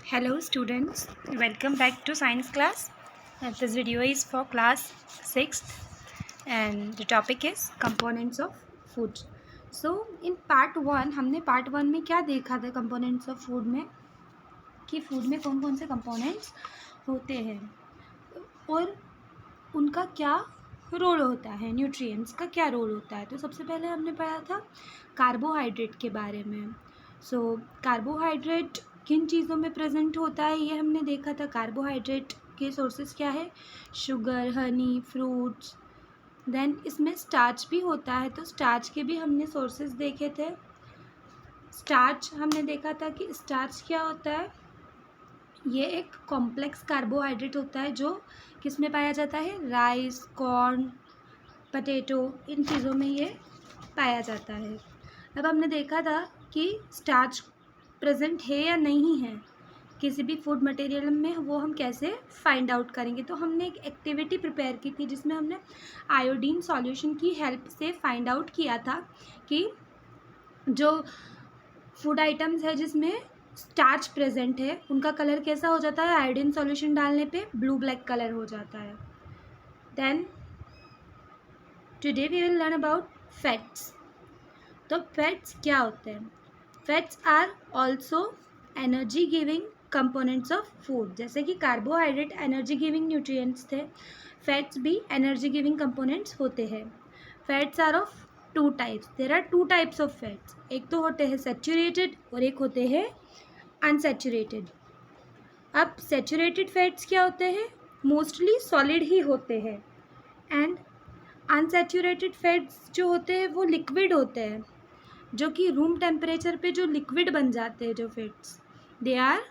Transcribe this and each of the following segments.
Hello students, welcome back to science class. This video is for class 6th and the topic is components of food. So in part 1 हमने part 1 में क्या देखा था components of food में कि food में कौन कौन से components होते हैं और उनका क्या रोल होता है, न्यूट्रिएंट्स का क्या रोल होता है। तो सबसे पहले हमने पढ़ा था कार्बोहाइड्रेट के बारे में। कार्बोहाइड्रेट किन चीज़ों में प्रेजेंट होता है ये हमने देखा था। कार्बोहाइड्रेट के सोर्सेज क्या है, शुगर, हनी, फ्रूट्स। देन इसमें स्टार्च भी होता है, तो स्टार्च के भी हमने सोर्सेज देखे थे। स्टार्च हमने देखा था कि स्टार्च क्या होता है, ये एक कॉम्प्लेक्स कार्बोहाइड्रेट होता है जो किस में पाया जाता है, राइस, कॉर्न, पोटैटो, इन चीज़ों में ये पाया जाता है। अब हमने देखा था कि स्टार्च प्रेजेंट है या नहीं है किसी भी फूड मटेरियल में, वो हम कैसे फाइंड आउट करेंगे। तो हमने एक एक्टिविटी प्रिपेयर की थी जिसमें हमने आयोडीन सॉल्यूशन की हेल्प से फाइंड आउट किया था कि जो फूड आइटम्स है जिसमें स्टार्च प्रेजेंट है उनका कलर कैसा हो जाता है, आयोडीन सॉल्यूशन डालने पे ब्लू ब्लैक कलर हो जाता है। Then today we will learn about fats. तो फैट्स क्या होते हैं, fats are also energy giving components of food. जैसे कि कार्बोहाइड्रेट एनर्जी गिविंग न्यूट्रिएंट्स थे, फैट्स भी एनर्जी गिविंग कंपोनेंट्स होते हैं। Fats are of two types, there are two types of fats. एक तो होते हैं सैचुरेटेड और एक होते हैं अनसैचुरेटेड। अब सैचुरेटेड फैट्स क्या होते हैं, मोस्टली सॉलिड ही होते हैं, एंड अनसैचुरेटेड फैट्स जो होते हैं वो लिक्विड होते हैं, जो कि रूम टेम्परेचर पे जो लिक्विड बन जाते हैं जो fats, they are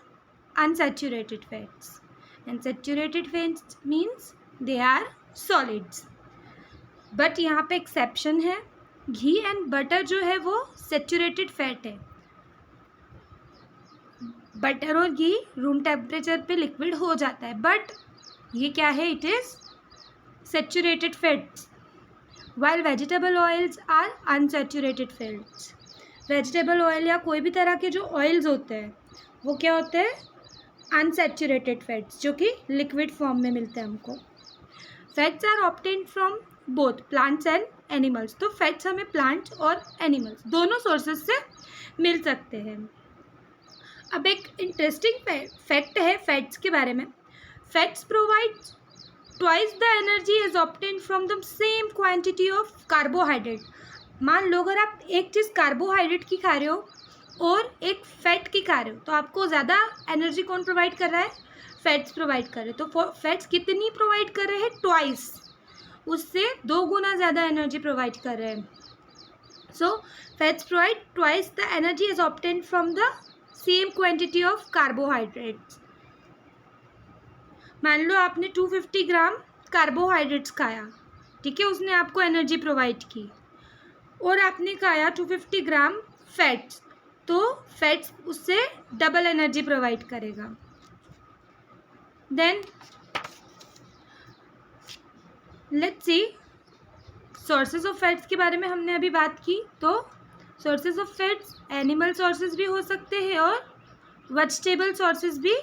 unsaturated fats. And saturated fats means they are solids. But यहाँ पे एक्सेप्शन है, घी एंड बटर जो है वो सैचुरेटेड फैट है। बटर और घी रूम टेम्परेचर पे लिक्विड हो जाता है, बट ये क्या है, it is saturated fats. While vegetable oils are unsaturated fats. Vegetable oil या कोई भी तरह के जो ऑयल्स होते हैं वो क्या होते हैं, अनसैचुरेटेड फैट्स, जो कि लिक्विड फॉर्म में मिलते हैं हमको। Fats are obtained from both plants and animals. तो फैट्स हमें प्लांट्स और एनिमल्स दोनों सोर्सेज से मिल सकते हैं। अब एक इंटरेस्टिंग फैक्ट है फैट्स के बारे में। Fats provide twice the energy is obtained from the same quantity of carbohydrate. मान लो अगर आप एक चीज़ कार्बोहाइड्रेट की खा रहे हो और एक फैट की खा रहे हो, तो आपको ज़्यादा एनर्जी कौन प्रोवाइड कर रहा है, फैट्स प्रोवाइड कर रहे हैं। तो फैट्स कितनी प्रोवाइड कर रहे हैं, ट्वाइस, उससे 2 गुना ज़्यादा एनर्जी प्रोवाइड कर रहे हैं। So fats provide twice the energy is obtained from the same quantity of carbohydrates. मान लो आपने 250 ग्राम कार्बोहाइड्रेट्स खाया, ठीक है, उसने आपको एनर्जी प्रोवाइड की, और आपने खाया 250 ग्राम फैट्स, तो फैट्स उससे डबल एनर्जी प्रोवाइड करेगा। Then let's see sources of fats के बारे में हमने अभी बात की। तो sources of fats animal sources भी हो सकते हैं और वेजिटेबल सोर्सेज भी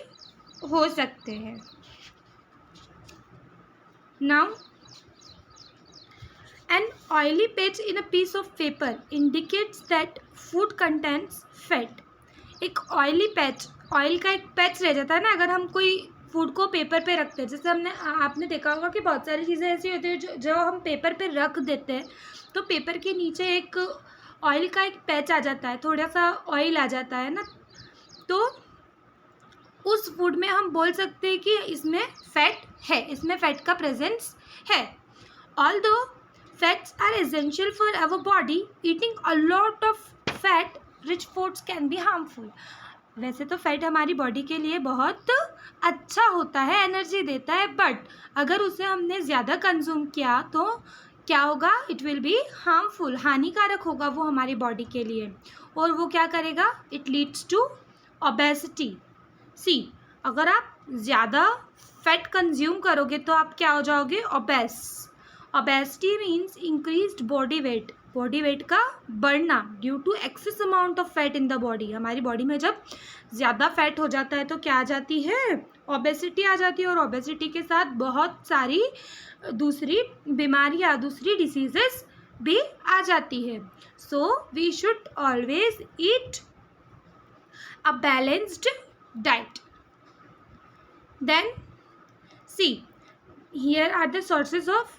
हो सकते हैं। Now an oily patch in a piece of paper indicates that food contains fat. एक ऑयली पैच, ऑयल का एक पैच रह जाता है ना अगर हम कोई फूड को पेपर पे रखते हैं। जैसे आपने देखा होगा कि बहुत सारी चीज़ें ऐसी होती है जो हम पेपर पे रख देते हैं, तो पेपर के नीचे एक ऑयल का एक पैच आ जाता है, थोड़ा सा ऑयल आ जाता है ना, तो उस फूड में हम बोल सकते हैं कि इसमें फैट है, इसमें फैट का प्रेजेंस है। Although fats are essential for our body, eating a lot of fat rich foods can be harmful. वैसे तो फैट हमारी बॉडी के लिए बहुत अच्छा होता है, एनर्जी देता है, बट अगर उसे हमने ज़्यादा कंज्यूम किया तो क्या होगा, इट विल बी हार्मफुल, हानिकारक होगा वो हमारी बॉडी के लिए, और वो क्या करेगा, इट लीड्स टू ओबेसिटी। सी, अगर आप ज़्यादा फैट कंज्यूम करोगे तो आप क्या हो जाओगे, obese. Obesity means increased body weight. Body weight का बढ़ना due to excess amount of fat in the body. हमारी बॉडी में जब ज़्यादा फैट हो जाता है तो क्या आ जाती है, ओबेसिटी आ जाती है, और ओबेसिटी के साथ बहुत सारी दूसरी बीमारियाँ, दूसरी डिसीजेस भी आ जाती है। So we should always eat a balanced diet. Then see here are the sources of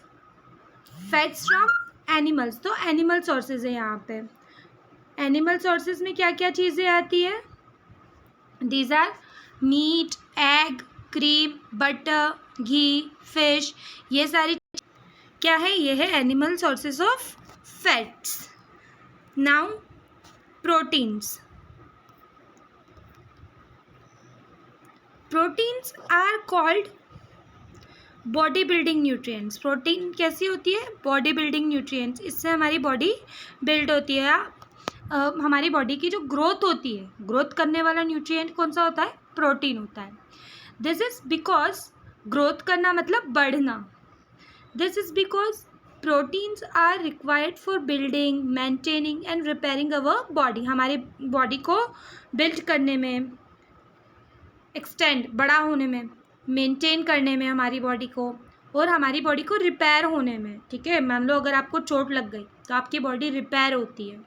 fats from animals. तो एनिमल सोर्सेज है यहाँ पे। एनिमल सोर्सेज में क्या क्या चीज़ें आती है? These are meat, egg, cream, butter, ghee, fish. ये सारी क्या है? ये है animal sources of fats. Now proteins. Proteins are called body building nutrients. Protein कैसी होती है? Body building nutrients. इससे हमारी बॉडी बिल्ड होती है, हमारी बॉडी की जो ग्रोथ होती है, ग्रोथ करने वाला न्यूट्रिएंट कौन सा होता है? प्रोटीन होता है। दिस इज बिकॉज ग्रोथ करना मतलब बढ़ना। This is because proteins are required for building, maintaining and repairing our body. हमारी बॉडी को बिल्ड करने में, एक्सटेंड, बड़ा होने में, मेंटेन करने में हमारी बॉडी को, और हमारी बॉडी को रिपेयर होने में। ठीक है, मान लो अगर आपको चोट लग गई तो आपकी बॉडी रिपेयर होती है।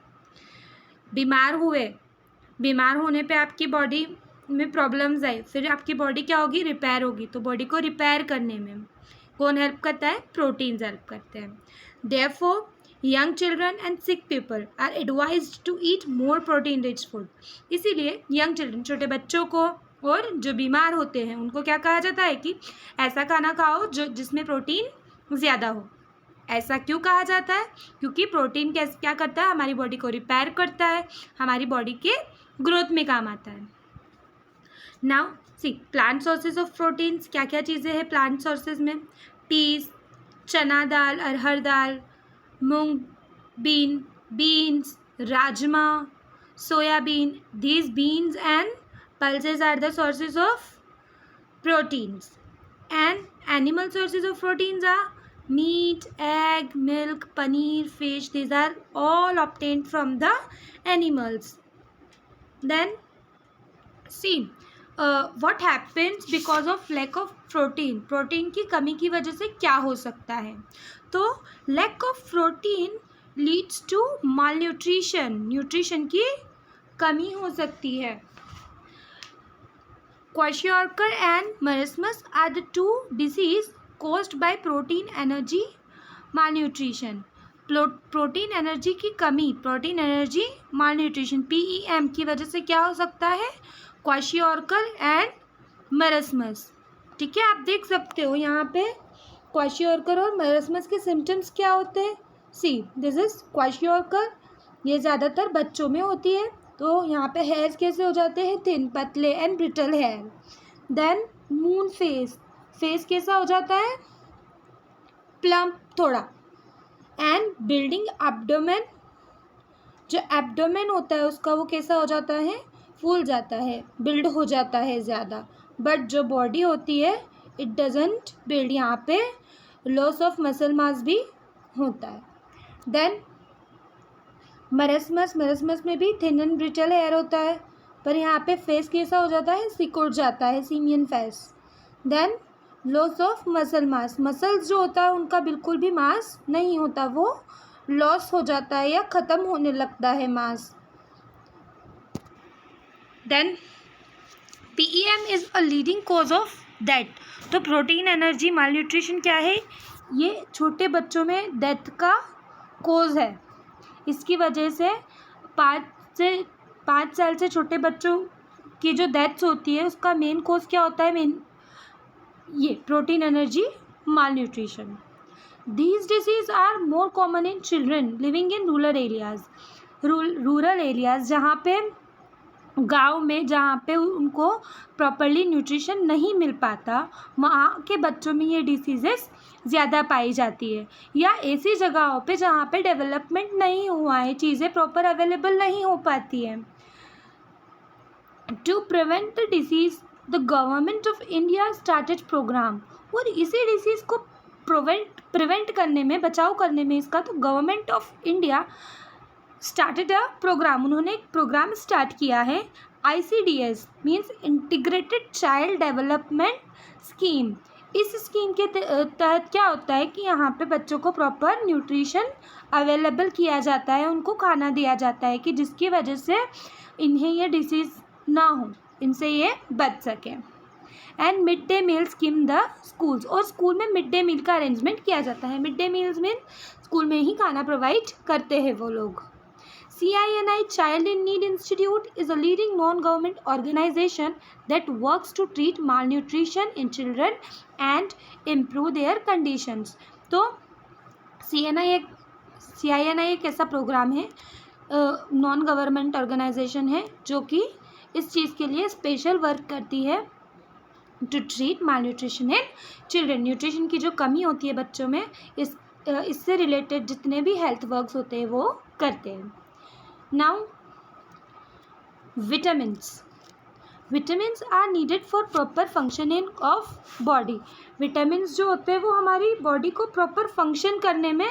बीमार होने पे आपकी बॉडी में प्रॉब्लम्स आए, फिर आपकी बॉडी क्या होगी? रिपेयर होगी। तो बॉडी को रिपेयर करने में कौन हेल्प करता है? प्रोटीन्स हेल्प करते हैं। Therefore young children and sick people are advised to eat more protein rich food. इसीलिए यंग चिल्ड्रन, छोटे बच्चों को, और जो बीमार होते हैं उनको क्या कहा जाता है कि ऐसा खाना खाओ जो जिसमें प्रोटीन ज़्यादा हो। ऐसा क्यों कहा जाता है? क्योंकि प्रोटीन क्या करता है? हमारी बॉडी को रिपेयर करता है, हमारी बॉडी के ग्रोथ में काम आता है। Now see plant sources of proteins. क्या क्या चीज़ें हैं प्लांट सोर्सेज में? पीस, चना दाल, अरहर दाल, मूंग, बीन्स, राजमा, soybean. These beans and pulses are the sources of proteins. And animal sources of proteins are meat, egg, milk, paneer, fish. These are all obtained from the animals. Then see what happens because of lack of protein. Protein की कमी की वजह से क्या हो सकता है? तो lack of protein leads to malnutrition. Nutrition की कमी हो सकती है। Kwashiorkor and marasmus are the two diseases caused by protein energy malnutrition. Protein energy की कमी, प्रोटीन एनर्जी मालन्यूट्रिशन, PEM की वजह से क्या हो सकता है? क्वाशियोर्कर एंड मरसमस। ठीक है, आप देख सकते हो यहाँ पे क्वाशियोर्कर और मरसमस के सिम्टम्स क्या होते हैं। See this is kwashiorkor. ये ज़्यादातर बच्चों में होती है। तो यहाँ पे हेयर्स कैसे हो जाते हैं? थिन, पतले and brittle hair. Then moon face, face कैसा हो जाता है? प्लम्प थोड़ा। एंड बिल्डिंग एब्डोमेन, जो एब्डोमेन होता है उसका वो कैसा हो जाता है? फूल जाता है, बिल्ड हो जाता है ज़्यादा। बट जो बॉडी होती है इट डजेंट बिल्ड। यहाँ पे लॉस ऑफ मसल मास भी होता है। देन मरसमस में भी थिन एंड ब्रिटल हेयर होता है, पर यहाँ पे फेस कैसा हो जाता है? सिकुड़ जाता है, simian face. Then loss of muscle mass, muscles जो होता है उनका बिल्कुल भी मास नहीं होता, वो लॉस हो जाता है या ख़त्म होने लगता है mass. Then PEM is a leading cause of death. तो प्रोटीन एनर्जी मालन्यूट्रिशन क्या है? ये छोटे बच्चों में डेथ का कोज है। इसकी वजह से 5 साल से छोटे बच्चों की जो डेथ्स होती है उसका मेन कोज क्या होता है? ये protein energy malnutrition. These diseases are more common in children living in rural areas. Rural areas, जहाँ पे गांव में, जहाँ पे उनको प्रॉपरली न्यूट्रिशन नहीं मिल पाता, वहाँ के बच्चों में ये डिसीज़ेस ज़्यादा पाई जाती है। या ऐसी जगहों पे जहाँ पे डेवलपमेंट नहीं हुआ है, चीज़ें प्रॉपर अवेलेबल नहीं हो पाती है। To prevent the disease the government of India started programme. और इसी डिसीज़ को प्रिवेंट करने में, बचाव करने में इसका, तो government of India started a programme, उन्होंने एक प्रोग्राम स्टार्ट किया है, ICDS means integrated child development scheme. इस स्कीम के तहत क्या होता है कि यहाँ पे बच्चों को प्रॉपर न्यूट्रिशन अवेलेबल किया जाता है, उनको खाना दिया जाता है कि जिसकी वजह से इन्हें ये डिसीज़ ना हो, इनसे ये बच सके। And mid day meal scheme the schools, और स्कूल में मिड डे मील का अरेंजमेंट किया जाता है। Mid day meals mean school में ही खाना प्रोवाइड करते हैं वो लोग। CINI Child in Need Institute is a leading non-government organization that works to treat malnutrition in children and improve their conditions. तो CINI एक ऐसा प्रोग्राम है, नॉन गवर्नमेंट ऑर्गेनाइजेशन है जो कि इस चीज़ के लिए स्पेशल वर्क करती है, to treat malnutrition in children. Nutrition की जो कमी होती है बच्चों में, इससे रिलेटेड जितने भी हेल्थ वर्क्स होते हैं वो करते हैं। Now, vitamins are needed for proper functioning of body. Vitamins जो होते हैं वो हमारी बॉडी को प्रॉपर फंक्शन करने में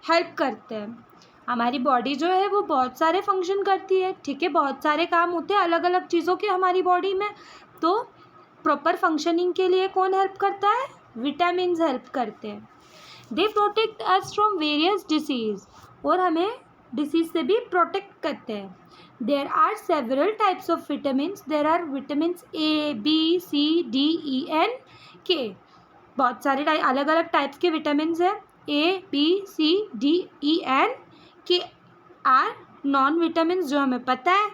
हेल्प करते हैं। हमारी बॉडी जो है वो बहुत सारे फंक्शन करती है, ठीक है, बहुत सारे काम होते हैं अलग अलग चीज़ों के हमारी बॉडी में। तो प्रॉपर फंक्शनिंग के लिए कौन हेल्प करता है? विटामिन्स हेल्प करते हैं। They protect us from various diseases, और हमें डिसीज से भी प्रोटेक्ट करते हैं। There are several types of vitamins, there are vitamins A, B, C, D, E, N, K। बहुत सारे अलग अलग टाइप्स के विटामिन्स हैं। A, B, C, D, E, N, K are known vitamins जो हमें पता है।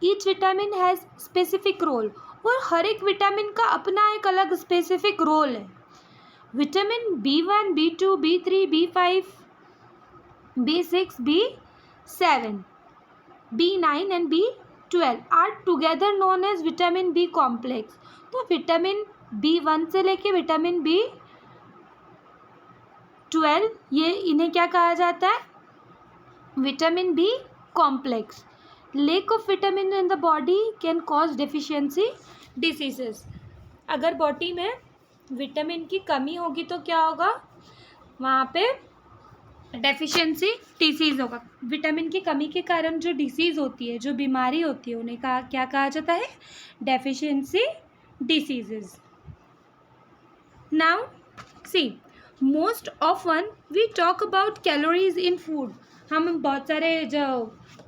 Each vitamin has specific role, और हर एक विटामिन का अपना एक अलग स्पेसिफिक रोल है। Vitamin B1, B2, B3, B5, B6, B7, B9 and B12 are together known as vitamin B complex. तो विटामिन B1 से लेके विटामिन B12, ये इन्हें क्या कहा जाता है? Vitamin B complex. Lake of vitamin in the body can cause deficiency diseases. अगर बॉडी में विटामिन की कमी होगी तो क्या होगा? वहाँ पे डेफिशिएंसी डिसीज़ होगा। विटामिन की कमी के कारण जो डिसीज़ होती है, जो बीमारी होती है, उन्हें क्या कहा जाता है? Deficiency diseases. Now see, most often we talk about calories in food. हम बहुत सारे जो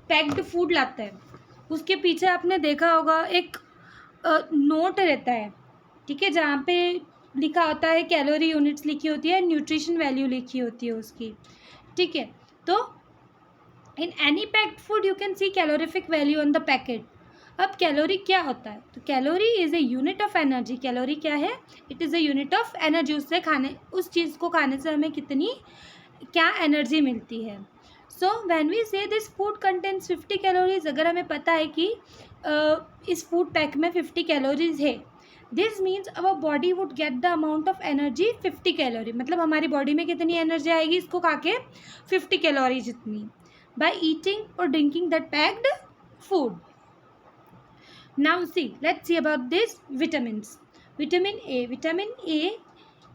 पैक्ड फूड लाते हैं उसके पीछे आपने देखा होगा एक नोट रहता है, ठीक है, जहाँ पे लिखा होता है कैलोरी यूनिट्स लिखी होती है, न्यूट्रिशन वैल्यू लिखी होती है उसकी, ठीक है। तो in any packed food you can see calorific value on the packet. अब कैलोरी क्या होता है? तो calorie is a unit of energy. Calorie क्या है? It is a unit of energy. उस चीज़ को खाने से हमें क्या एनर्जी मिलती है। सो व्हेन वी से दिस फूड कंटेन्स 50 कैलोरीज, अगर हमें पता है कि इस फूड पैक में 50 कैलोरीज है, this means our body would get the amount of energy 50 calorie. मतलब हमारी बॉडी में कितनी एनर्जी आएगी इसको खा के? 50 कैलोरी जितनी, बाय ईटिंग और drinking that packed food. Now see, let's see about this vitamins. Vitamin A,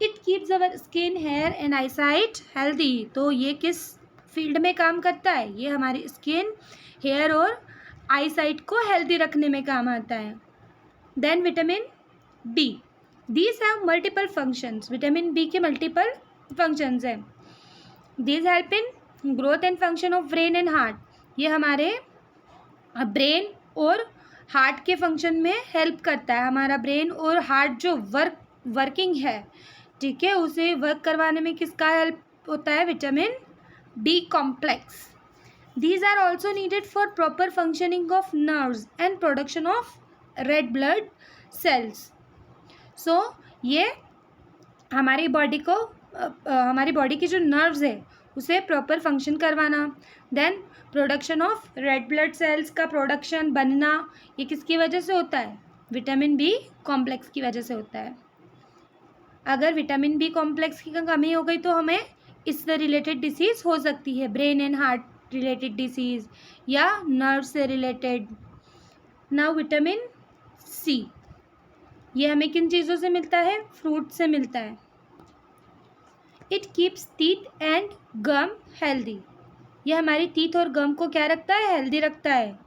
it keeps our skin, hair and eyesight healthy. तो ये किस फील्ड में काम करता है? ये हमारी स्किन, हेयर और आईसाइट को हेल्दी रखने में काम आता है। Then vitamin B, these have multiple functions. Vitamin B के मल्टीपल फंक्शंस हैं। These help in growth and function of brain and heart. ये हमारे ब्रेन और हार्ट के फंक्शन में हेल्प करता है। हमारा ब्रेन और हार्ट जो वर्किंग है, ठीक है, उसे वर्क करवाने में किसका हेल्प होता है? Vitamin B complex. These are also needed for proper functioning of nerves and production of red blood cells. So ये हमारी बॉडी की जो नर्व्स है उसे प्रॉपर फंक्शन करवाना, then production of red blood cells का प्रोडक्शन बनना, ये किसकी वजह से होता है? विटामिन बी कॉम्प्लेक्स की वजह से होता है। अगर विटामिन बी कॉम्प्लेक्स की कमी हो गई तो हमें इससे रिलेटेड डिसीज़ हो सकती है, brain and heart related disease या नर्व से रिलेटेड। नाउ विटामिन सी, ये हमें किन चीज़ों से मिलता है? फ्रूट से मिलता है। It keeps teeth and gum healthy. यह हमारी टीथ और गम को क्या रखता है? हेल्दी रखता है।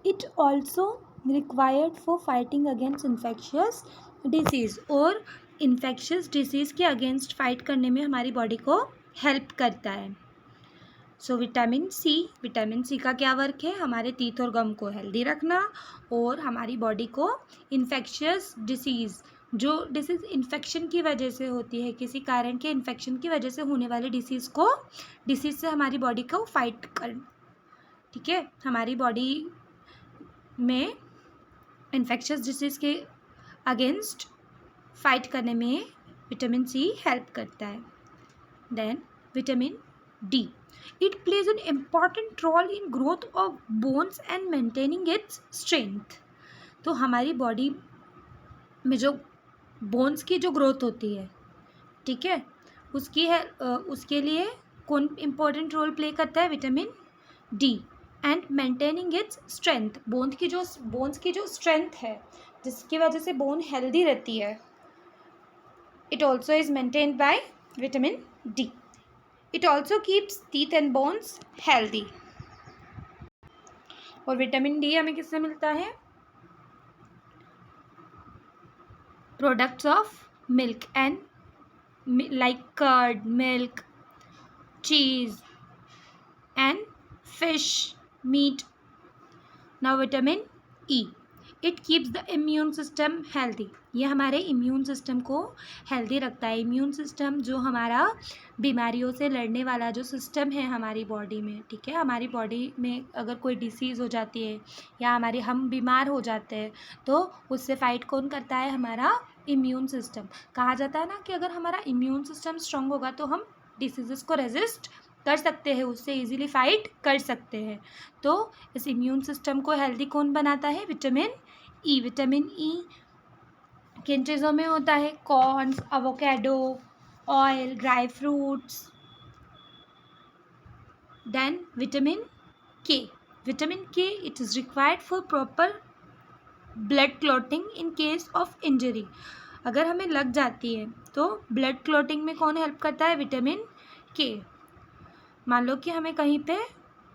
It also required for fighting against infectious disease, और इन्फेक्शियस डिसीज़ के अगेंस्ट फाइट करने में हमारी बॉडी को हेल्प करता है। सो विटामिन सी का क्या वर्क है? हमारे टीथ और गम को हेल्दी रखना और हमारी बॉडी को इन्फेक्शियस डिसीज़, जो डिसीज़ इन्फेक्शन की वजह से होती है, किसी कारण के इन्फेक्शन की वजह से होने वाले डिसीज़ से हमारी बॉडी को फाइट कर, ठीक है, हमारी बॉडी में इन्फेक्शियस डिसीज़ के अगेंस्ट फाइट करने में विटामिन सी हेल्प करता है। Then vitamin D, it plays an important role in growth of bones and maintaining its strength. तो हमारी बॉडी में जो बोन्स की जो ग्रोथ होती है, ठीक है, उसके लिए कौन इम्पोर्टेंट रोल प्ले करता है? Vitamin D. And maintaining its strength, bones की जो स्ट्रेंथ है, जिसकी वजह से बोन हेल्दी रहती है, it also is maintained by vitamin D. It also keeps teeth and bones healthy. और विटामिन डी हमें किससे मिलता है? Products of milk and like curd, milk, cheese and fish, meat. Now vitamin E, it keeps the immune system healthy. ये हमारे immune system को healthy रखता है। इम्यून सिस्टम जो हमारा बीमारियों से लड़ने वाला जो सिस्टम है हमारी बॉडी में, ठीक है, हमारी बॉडी में अगर कोई डिसीज़ हो जाती है या हम बीमार हो जाते हैं तो उससे फाइट कौन करता है? हमारा इम्यून सिस्टम। कहा जाता है ना कि अगर हमारा इम्यून सिस्टम स्ट्रांग होगा तो हम डिसीज़ेस को रेजिस्ट कर सकते हैं, उससे इजीली फाइट कर सकते हैं। तो इस इम्यून सिस्टम को हेल्दी कौन बनाता है? Vitamin E. विटामिन ई किन चीज़ों में होता है? Corns, avocado, oil, dry fruits. Then vitamin K, vitamin K it is required for proper blood clotting in case of injury. अगर हमें लग जाती है तो ब्लड क्लॉटिंग में कौन हेल्प करता है? विटामिन के। मान लो कि हमें कहीं पे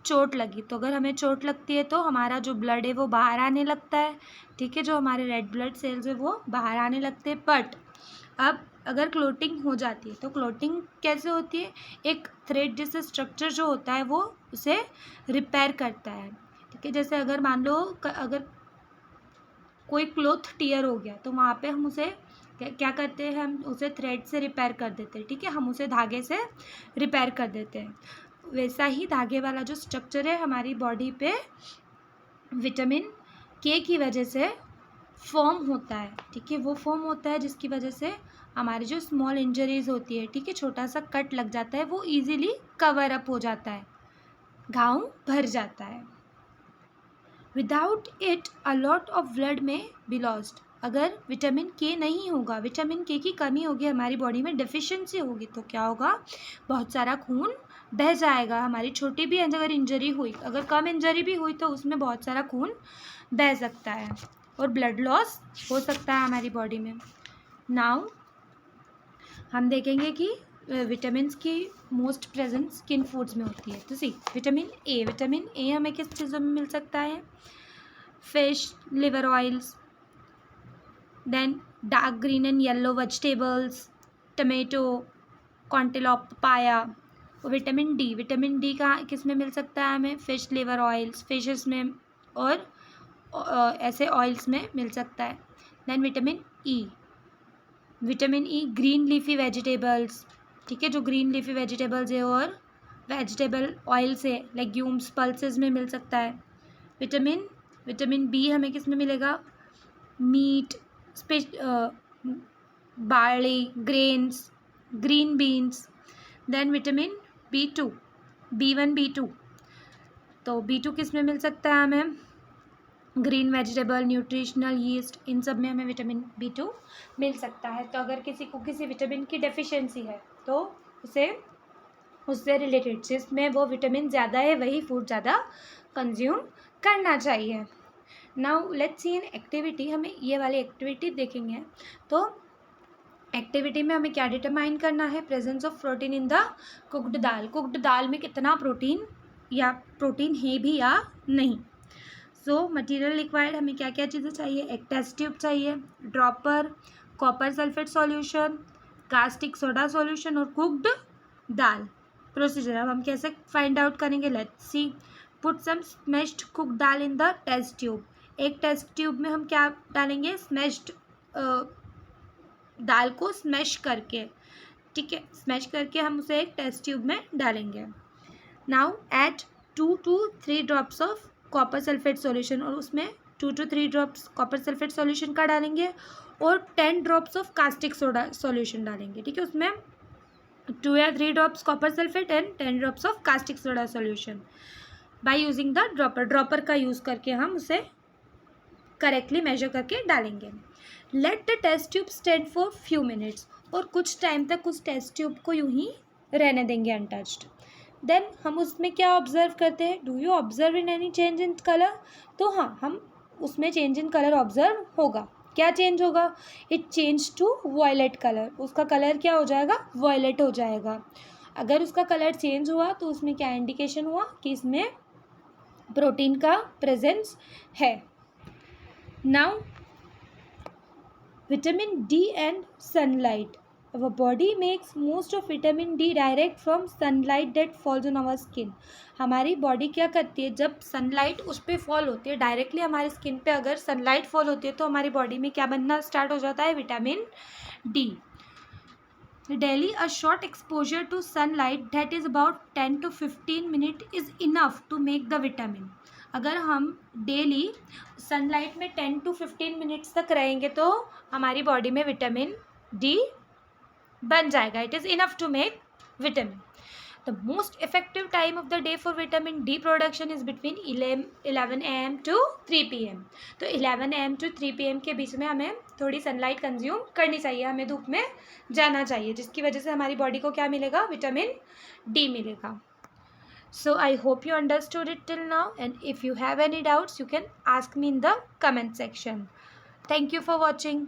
चोट लगी, तो अगर हमें चोट लगती है तो हमारा जो ब्लड है वो बाहर आने लगता है, ठीक है, जो हमारे रेड ब्लड सेल्स है वो बाहर आने लगते हैं। बट अब अगर क्लॉटिंग हो जाती है तो क्लॉटिंग कैसे होती है? एक थ्रेड जैसे स्ट्रक्चर जो होता है वो उसे रिपेयर करता है, ठीक है। जैसे अगर मान लो अगर कोई क्लॉथ टियर हो गया तो वहाँ पे हम उसे क्या करते हैं? हम उसे थ्रेड से रिपेयर कर देते हैं, ठीक है, हम उसे धागे से रिपेयर कर देते हैं। वैसा ही धागे वाला जो स्ट्रक्चर है हमारी बॉडी पे विटामिन के की वजह से फॉर्म होता है, ठीक है, वो फॉर्म होता है जिसकी वजह से हमारी जो स्मॉल इंजरीज होती है, ठीक है, छोटा सा कट लग जाता है, वो ईजिली कवर अप हो जाता है, घाव भर जाता है। Without it a lot of blood में बी लॉस्ट। अगर विटामिन के नहीं होगा, विटामिन के की कमी होगी, हमारी बॉडी में डेफिशिएंसी होगी, तो क्या होगा? बहुत सारा खून बह जाएगा। हमारी छोटी भी अगर इंजरी हुई, अगर कम इंजरी भी हुई तो उसमें बहुत सारा खून बह सकता है और ब्लड लॉस हो सकता है हमारी बॉडी में। नाउ हम देखेंगे कि विटामिन्स की मोस्ट प्रेजेंस किन फूड्स में होती है। तो सी विटामिन ए हमें किस चीज़ों में मिल सकता है? Fish, liver oils, then dark green and yellow vegetables, tomato, cantaloupe, papaya. Vitamin D का किस में मिल सकता है हमें? फिश, लिवर ऑयल्स, फिशेस में और ऐसे ऑयल्स में मिल सकता है। Then vitamin E green leafy vegetables, ठीक है, जो ग्रीन लीफी वेजिटेबल्स है और वेजिटेबल ऑयल से लेग्यूम्स, पल्सेस में मिल सकता है। विटामिन बी हमें किस में मिलेगा? Meat, barley, grains, green beans. Then vitamin B2, B1, B2, तो B2 किस में मिल सकता है हमें? ग्रीन वेजिटेबल, न्यूट्रिशनल यीस्ट, इन सब में हमें विटामिन B2 मिल सकता है। तो अगर किसी को किसी विटामिन की डेफिशिएंसी है तो उससे रिलेटेड जिसमें वो विटामिन ज़्यादा है वही फूड ज़्यादा कंज्यूम करना चाहिए। Now let's see an activity, हमें ये वाली एक्टिविटी देखेंगे। तो एक्टिविटी में हमें क्या डिटरमाइन करना है, presence of protein in the cooked dal, cooked दाल में कितना प्रोटीन या प्रोटीन है भी या नहीं। सो मटेरियल रिक्वायर्ड, हमें क्या क्या चीज़ें चाहिए, एक टेस्ट ट्यूब चाहिए, dropper, copper sulphate solution, caustic soda solution और कुक्ड दाल। प्रोसीजर अब हम कैसे फाइंड आउट करेंगे, let's see. Put some smashed cooked dal in the test tube, एक टेस्ट ट्यूब में हम क्या डालेंगे, स्मैश्ड दाल को स्मैश करके, ठीक है, स्मैश करके हम उसे एक टेस्ट ट्यूब में डालेंगे। Now add 2 to 3 drops of copper sulphate solution, और उसमें 2 to 3 drops copper sulphate solution का डालेंगे और 10 drops of caustic soda solution डालेंगे, ठीक है। उसमें 2 या 3 drops copper sulphate and 10 drops of caustic soda solution by using the dropper, dropper का यूज़ करके हम उसे करेक्टली मेजर करके डालेंगे। Let the test tube stand for few minutes, और कुछ टाइम तक उस टेस्ट ट्यूब को यूं ही रहने देंगे अनटच्ड। देन हम उसमें क्या ऑब्जर्व करते हैं, do you observe in any change in colour, तो हाँ, हम उसमें चेंज इन कलर ऑब्जर्व होगा। क्या चेंज होगा, it change to violet colour, उसका कलर क्या हो जाएगा, वॉयलेट हो जाएगा। अगर उसका कलर चेंज हुआ तो उसमें क्या इंडिकेशन हुआ कि इसमें प्रोटीन का प्रेजेंस है। Now vitamin D and sunlight. Our body makes most of vitamin D direct from sunlight that falls on our skin. हमारी बॉडी क्या करती है, जब सनलाइट उस पर फॉल होती है डायरेक्टली हमारी स्किन पे, अगर सनलाइट फॉल होती है तो हमारी बॉडी में क्या बनना स्टार्ट हो जाता है, vitamin D. Daily a short exposure to sunlight that is about 10 to 15 minute is enough to make the vitamin. अगर हम डेली सनलाइट में 10 to 15 मिनट्स तक रहेंगे तो हमारी बॉडी में विटामिन डी बन जाएगा, it is enough to make vitamin. The most effective time of the day for vitamin D production is between 11 AM to 3 PM। तो 11 AM to 3 PM के बीच में हमें थोड़ी सनलाइट कंज्यूम करनी चाहिए, हमें धूप में जाना चाहिए, जिसकी वजह से हमारी बॉडी को क्या मिलेगा, विटामिन डी मिलेगा। So I hope you understood it till now, and if you have any doubts you can ask me in the comment section. Thank you for watching.